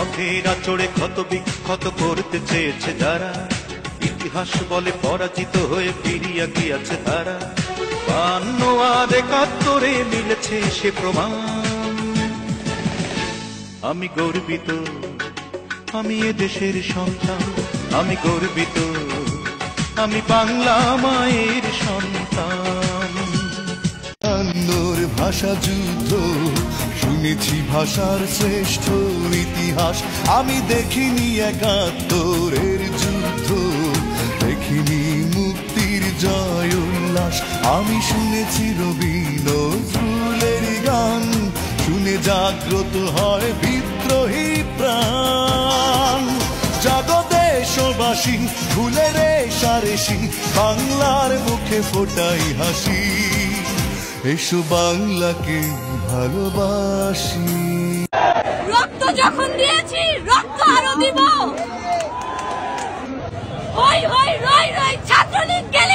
পথের আচড়ে ক্ষত বিক্ষত করতে চেয়েছে যারা, ইতিহাস বলে পরাজিত হয়ে ফিরিয়া গিয়াছে তারা। 52 আর 71 মিলেছে সে প্রমাণ। আমি গর্বিত, আমি এ দেশের সন্তান। আমি গর্বিত, আমি বাংলা মায়ের সন্তান। বায়ান্নর ভাষা যুদ্ধ শুনেছি ভাষার শ্রেষ্ঠ ইতিহাস। আমি দেখিনি 71-এর যুদ্ধ, দেখিনি মুক্তির জয় উল্লাস। আমি শুনেছি রবি নজরুলের গান, শুনে জাগ্রত হয় বিদ্রোহী প্রাণ। জাগো দেশবাসী, ভুলে রে সারেসি, বাংলার মুখে ফোটাই হাসি। এসো বাংলাকে ভালোবাসি। রক্ত যখন দিয়েছি, রক্ত আরো দিব। হই হই রই রই ছাত্রলীগ গেলে